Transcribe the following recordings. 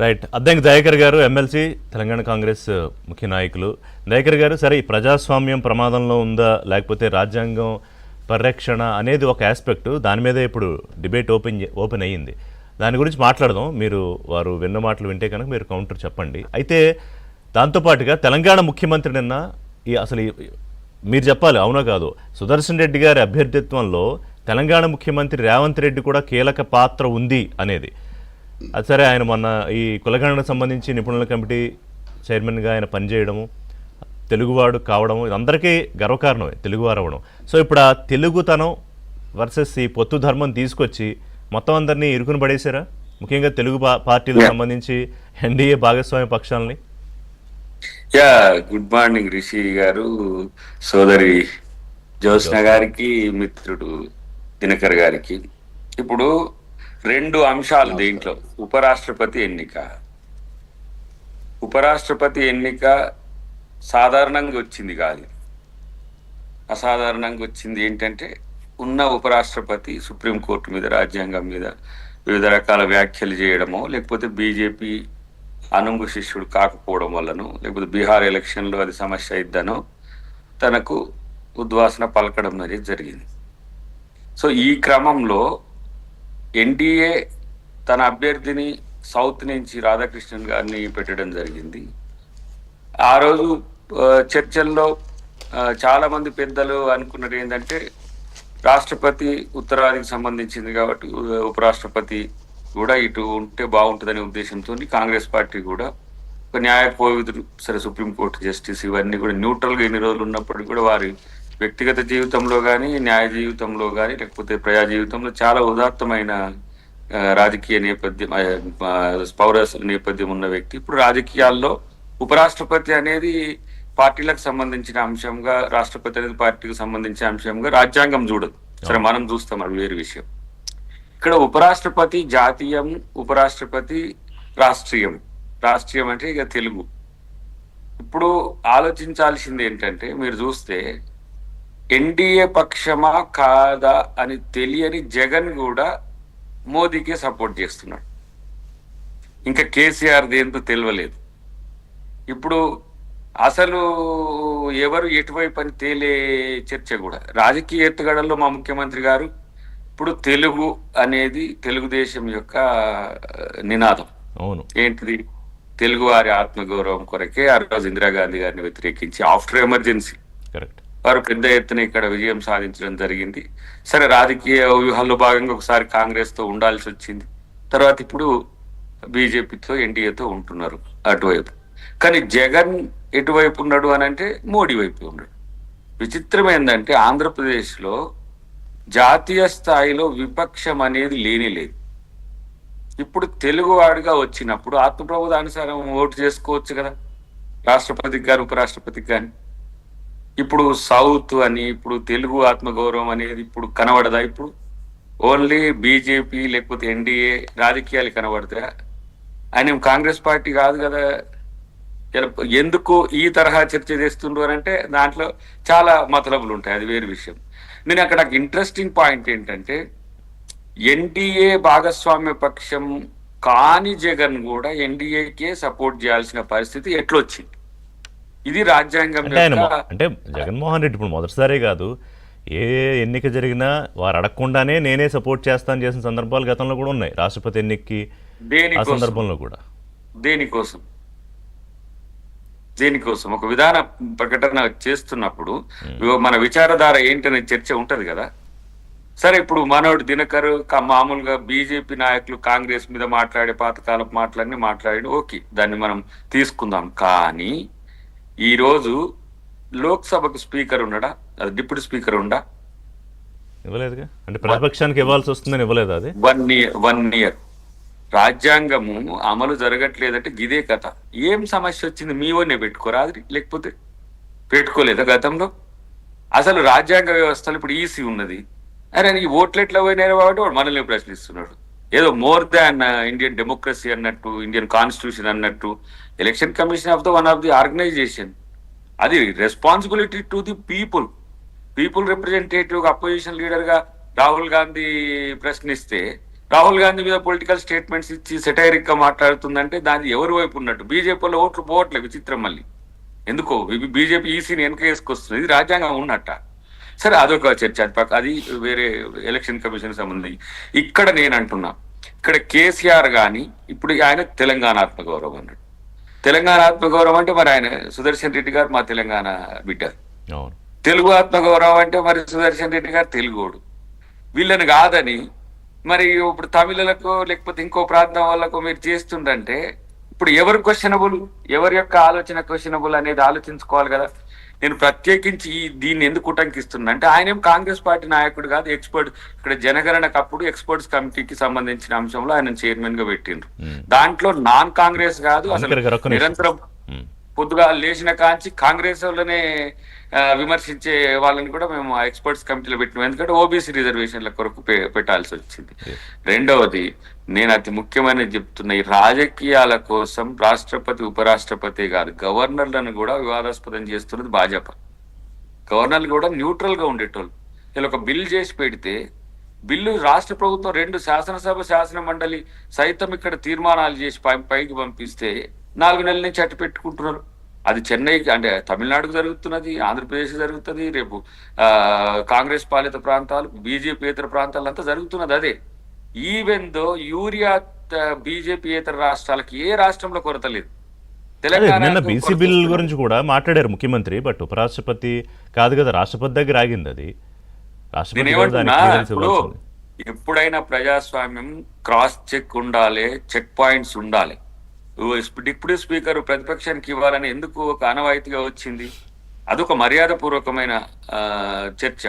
Right. Addanki Dayakar గారు MLC, Telangana Congress ముఖ్య నాయకులు. దయాకర్ గారు, సరే ఈ ప్రజాస్వామ్యం ప్రమాదంలో ఉందా లేకపోతే రాజ్యాంగం పరిరక్షణ అనేది ఒక ఆస్పెక్ట్, దాని మీదే ఇప్పుడు డిబేట్ ఓపెన్ అయ్యింది. దాని గురించి మాట్లాడదాం. మీరు వారు విన్న మాటలు వింటే కనుక మీరు కౌంటర్ చెప్పండి. అయితే దాంతోపాటుగా తెలంగాణ ముఖ్యమంత్రి నిన్న మీరు చెప్పాలి అవునా కాదు, సుదర్శన్ రెడ్డి గారి అభ్యర్థిత్వంలో తెలంగాణ ముఖ్యమంత్రి రేవంత్ రెడ్డి కూడా కీలక పాత్ర ఉంది అనేది. అది సరే, ఆయన మొన్న ఈ కులగణనకు సంబంధించి నిపుణుల కమిటీ చైర్మన్గా ఆయన పనిచేయడము, తెలుగువాడు కావడం, ఇది అందరికీ గర్వకారణమే, తెలుగువారు అవ్వడం. సో ఇప్పుడు ఆ తెలుగుతనం వర్సెస్ ఈ పొత్తు ధర్మం తీసుకొచ్చి మొత్తం అందరినీ ఇరుకుని పడేశారా, ముఖ్యంగా తెలుగు పార్టీలకు సంబంధించి ఎన్డీఏ భాగస్వామ్య పక్షాలని? గుడ్ మార్నింగ్ రిషి గారు, సోదరి జ్యోత్స్న గారికి, మిత్రుడు దినకర్ గారికి. ఇప్పుడు రెండు అంశాలు దీంట్లో. ఉపరాష్ట్రపతి ఎన్నిక సాధారణంగా వచ్చింది కాదు, అసాధారణంగా వచ్చింది. ఏంటంటే ఉన్న ఉపరాష్ట్రపతి సుప్రీంకోర్టు మీద, రాజ్యాంగం మీద వివిధ రకాల వ్యాఖ్యలు చేయడమో, లేకపోతే బీజేపీ అనుంగు శిష్యుడు కాకపోవడం వల్లనో, లేకపోతే బీహార్ ఎలక్షన్లో అది సమస్య అయిద్దనో తనకు ఉద్వాసన పలకడం అనేది జరిగింది. సో ఈ క్రమంలో ఎన్డీఏ తన అభ్యర్థిని సౌత్ నుంచి రాధాకృష్ణన్ గారిని పెట్టడం జరిగింది. ఆ రోజు చర్చల్లో చాలా మంది పెద్దలు అనుకున్నది ఏంటంటే, రాష్ట్రపతి ఉత్తరాదికి సంబంధించింది కాబట్టి ఉపరాష్ట్రపతి కూడా ఇటు ఉంటే బాగుంటుందనే ఉద్దేశంతో కాంగ్రెస్ పార్టీ కూడా ఒక న్యాయ కోవిదులు, సరే సుప్రీంకోర్టు జస్టిస్, ఇవన్నీ కూడా న్యూట్రల్గా ఎన్ని రోజులు ఉన్నప్పటికీ కూడా వారి వ్యక్తిగత జీవితంలో కానీ, న్యాయ జీవితంలో కానీ, లేకపోతే ప్రజా జీవితంలో చాలా ఉదాత్తమైన రాజకీయ నేపథ్యం, పౌర నేపథ్యం ఉన్న వ్యక్తి. ఇప్పుడు రాజకీయాల్లో ఉపరాష్ట్రపతి అనేది పార్టీలకు సంబంధించిన అంశంగా, రాష్ట్రపతి అనేది పార్టీకి సంబంధించిన అంశంగా రాజ్యాంగం చూడదు. సరే, మనం చూస్తాం, అది వేరు విషయం. ఇక్కడ ఉపరాష్ట్రపతి జాతీయం, ఉపరాష్ట్రపతి రాష్ట్రీయం. రాష్ట్రీయం అంటే ఇక తెలుగు. ఇప్పుడు ఆలోచించాల్సింది ఏంటంటే, మీరు చూస్తే ఎన్డీఏ పక్షమా కాదా అని తెలియని జగన్ కూడా మోదీకే సపోర్ట్ చేస్తున్నాడు. ఇంకా కేసీఆర్ దేంతో తెలియలేదు. ఇప్పుడు అసలు ఎవరు ఎటువైపు అని తేలే చర్చ కూడా. రాజకీయ ఎత్తుగడల్లో మా ముఖ్యమంత్రి గారు ఇప్పుడు తెలుగు అనేది తెలుగుదేశం యొక్క నినాదం. అవును. ఏంటిది? తెలుగు వారి ఆత్మగౌరవం కొరకే ఆ రోజు ఇందిరాగాంధీ గారిని వ్యతిరేకించి ఆఫ్టర్ ఎమర్జెన్సీ వారు పెద్ద ఎత్తున ఇక్కడ విజయం సాధించడం జరిగింది. సరే, రాజకీయ వ్యూహాల్లో భాగంగా ఒకసారి కాంగ్రెస్ తో ఉండాల్సి వచ్చింది. తర్వాత ఇప్పుడు బీజేపీతో, ఎన్డీఏతో ఉంటున్నారు అటువైపు. కానీ జగన్ ఎటువైపు ఉన్నాడు అని అంటే మోడీ వైపు ఉన్నాడు. విచిత్రం ఏంటంటే, ఆంధ్రప్రదేశ్లో జాతీయ స్థాయిలో విపక్షం అనేది లేని లేదు. ఇప్పుడు తెలుగువాడిగా వచ్చినప్పుడు ఆత్మప్రబోధానుసారం ఓటు చేసుకోవచ్చు కదా, రాష్ట్రపతికి కానీ ఉపరాష్ట్రపతికి కానీ. ఇప్పుడు సౌత్ అని, ఇప్పుడు తెలుగు ఆత్మగౌరవం అనేది ఇప్పుడు కనబడదా? ఇప్పుడు ఓన్లీ బీజేపీ లేకపోతే ఎన్డీఏ రాజకీయాలు కనబడతాయా? ఆయన కాంగ్రెస్ పార్టీ కాదు కదా. ఎందుకు ఈ తరహా చర్చ చేస్తుండ్రు అని అంటే దాంట్లో చాలా మతలబులు ఉంటాయి, అది వేరు విషయం. నేను అక్కడ ఇంట్రెస్టింగ్ పాయింట్ ఏంటంటే, ఎన్డీఏ భాగస్వామ్య పక్షం కాని జగన్ కూడా ఎన్డీఏకే సపోర్ట్ చేయాల్సిన పరిస్థితి ఎట్లొచ్చింది? ఇది రాజ్యాంగం. అంటే జగన్మోహన్ రెడ్డి ఇప్పుడు మొదటిసారే కాదు, ఏ ఎన్నిక జరిగినా వారు అడగకుండానే నేనే సపోర్ట్ చేస్తాను చేసిన సందర్భాలు గతంలో కూడా ఉన్నాయి. రాష్ట్రపతి ఎన్నికకి ఆ సందర్భంలో కూడా దేనికోసం ఒక విధాన ప్రకటన చేస్తున్నప్పుడు మన విచారధార ఏంటనే చర్చ ఉంటది కదా. సరే, ఇప్పుడు మనోడు దినకర్ మామూలుగా బీజేపీ నాయకులు కాంగ్రెస్ మీద మాట్లాడే పాతకాలపు మాటలన్నీ మాట్లాడి ఓకే, దాన్ని మనం తీసుకుందాం. కానీ ఈరోజు లోక్సభకు స్పీకర్ ఉన్నాడా? అది డిప్యూటీ స్పీకర్ ఉండా? ఇవ్వలేదుగా. అంటే ప్రతిపక్షానికి ఇవ్వాల్సి వస్తుందని ఇవ్వలేదు. అది 1 year రాజ్యాంగము అమలు జరగట్లేదంటే గిదే కథ. ఏం సమస్య వచ్చింది? మీ ఓనే పెట్టుకోరా, అది లేకపోతే పెట్టుకోలేదా గతంలో? అసలు రాజ్యాంగ వ్యవస్థలో ఇప్పుడు ఈసీ ఉన్నది. అరే, ఈ ఓట్లు ఎట్లా పోయినారు కాబట్టి వాడు మనల్ని ప్రశ్నిస్తున్నాడు. ఏదో మోర్ దాన్ ఇండియన్ డెమోక్రసీ అన్నట్టు, ఇండియన్ కాన్స్టిట్యూషన్ అన్నట్టు. Election commission of one of the organization. అది responsibility to the people representative. Opposition leader గా రాహుల్ గాంధీ ప్రశ్నిస్తే రాహుల్ గాంధీ మీద పొలిటికల్ స్టేట్మెంట్స్ ఇచ్చి సెటైరిక్ గా మాట్లాడుతుందంటే దాని ఎవరి వైపు ఉన్నట్టు? బీజేపీలో ఓట్లు పోవట్లే, విచిత్రం మళ్ళీ ఎందుకో బీజేపీ ఈసీని వెనక వేసుకొస్తుంది. ఇది రాజ్యాంగం ఉన్నట్ట. సరే అదొక చర్చ, అది వేరే ఎలక్షన్ కమిషన్ సంబంధించి. ఇక్కడ నేను అంటున్నా, ఇక్కడ కేసీఆర్ గాని ఇప్పుడు ఆయన తెలంగాణ ఆత్మగౌరవం అన్నాడు. తెలంగాణ ఆత్మగౌరవం అంటే మరి ఆయన సుదర్శన్ రెడ్డి గారు మా తెలంగాణ బిడ్డ. తెలుగు ఆత్మగౌరవం అంటే మరి సుదర్శన్ రెడ్డి గారు తెలుగోడు. వీళ్ళని కాదని మరి ఇప్పుడు తమిళలకు లేకపోతే ఇంకో ప్రాంతం వాళ్ళకు మీరు చేస్తుండంటే ఇప్పుడు ఎవరు క్వశ్చనబుల్, ఎవరి యొక్క ఆలోచన క్వశ్చనబుల్ అనేది ఆలోచించుకోవాలి కదా. నేను ప్రత్యేకించి దీన్ని ఎందుకు ఉటంకిస్తున్నా అంటే ఆయన ఏం కాంగ్రెస్ పార్టీ నాయకుడు కాదు, ఎక్స్పర్ట్. ఇక్కడ జనగణనకు అప్పుడు ఎక్స్పర్ట్స్ కమిటీకి సంబంధించిన అంశంలో ఆయన చైర్మన్ గా పెట్టిండ్రు. దాంట్లో నాన్ కాంగ్రెస్ కాదు, అసలు నిరంతరం పొద్దుగా లేచిన కాంచి కాంగ్రెస్ వాళ్ళనే విమర్శించే వాళ్ళని కూడా మేము ఎక్స్పర్ట్స్ కమిటీలో పెట్టినాం. ఎందుకంటే ఓబీసీ రిజర్వేషన్ల కొరకు పెట్టాల్సి వచ్చింది. రెండవది నేను అతి ముఖ్యమైన చెప్తున్న, ఈ రాజకీయాల కోసం రాష్ట్రపతి ఉపరాష్ట్రపతి కాదు, గవర్నర్లను కూడా వివాదాస్పదం చేస్తున్నది భాజపా. గవర్నర్లు కూడా న్యూట్రల్ గా ఉండేటోళ్ళు. వీళ్ళు ఒక బిల్ చేసి పెడితే బిల్లు రాష్ట్ర ప్రభుత్వం 2 శాసనసభ శాసన మండలి సైతం ఇక్కడ తీర్మానాలు చేసి పైకి పంపిస్తే 4 నెలల నుంచి అట్టు పెట్టుకుంటున్నారు. అది చెన్నైకి అంటే తమిళనాడుకు జరుగుతున్నది, ఆంధ్రప్రదేశ్ జరుగుతుంది, రేపు కాంగ్రెస్ పాలిత ప్రాంతాలు, బీజేపీయేతర ప్రాంతాలంతా జరుగుతున్నది అదే. ఈవెన్ దో యూరియా బీజేపీయేతర రాష్ట్రాలకి ఏ రాష్ట్రంలో కొరత లేదు. నిన్న బీసీ బిల్ గురించి కూడా మాట్లాడారు ముఖ్యమంత్రి, బట్ ఉపరాష్ట్రపతి కాదు కదా, రాష్ట్రపతి దగ్గర ఆగింది అది. ఎప్పుడైనా ప్రజాస్వామ్యం క్రాస్ చెక్ ఉండాలి, చెక్ పాయింట్స్ ఉండాలి. డిప్యూటీ స్పీకర్ ప్రతిపక్షానికి ఇవ్వాలని ఎందుకు ఒక ఆనవాయితీగా వచ్చింది? అదొక మర్యాద పూర్వకమైన చర్చ.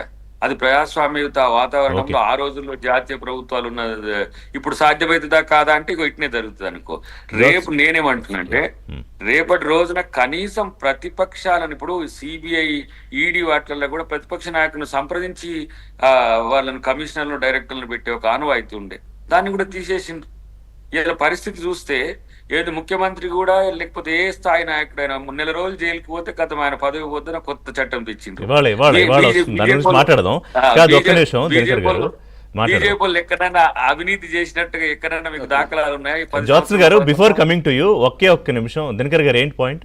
అది ప్రజాస్వామ్యయుత వాతావరణంలో ఆ రోజుల్లో జాతీయ ప్రభుత్వాలు ఉన్న ఇప్పుడు సాధ్యమవుతుందా కాదా అంటే ఇట్నే జరుగుతుంది అనుకో. రేపు నేనేమంటున్నానంటే రేపటి రోజున కనీసం ప్రతిపక్షాలను, ఇప్పుడు సిబిఐ ఈడీ వాటిల్లో కూడా ప్రతిపక్ష నాయకులను సంప్రదించి వాళ్ళని కమిషనర్లు డైరెక్టర్లను పెట్టే ఒక ఆనవాయితీ ఉండే, దాన్ని కూడా తీసేసిండ్రు. ఇలా పరిస్థితి చూస్తే ఏది ముఖ్యమంత్రి కూడా లేకపోతే ఏ స్థాయి నాయకుడైనా 3 నెలల రోజులు జైలుకి పోతే గతం ఆయన పదవి వద్ద కొత్త చట్టం తెచ్చింది. బీజేపీ ఎక్కడైనా అవినీతి చేసినట్టుగా ఎక్కడైనా మీకు దాఖలాలు ఉన్నాయి? జాన్సన్ గారు, బిఫోర్ కమింగ్ టు యూ ఒక్క నిమిషం, దినకర్ గారు ఏంటి పాయింట్?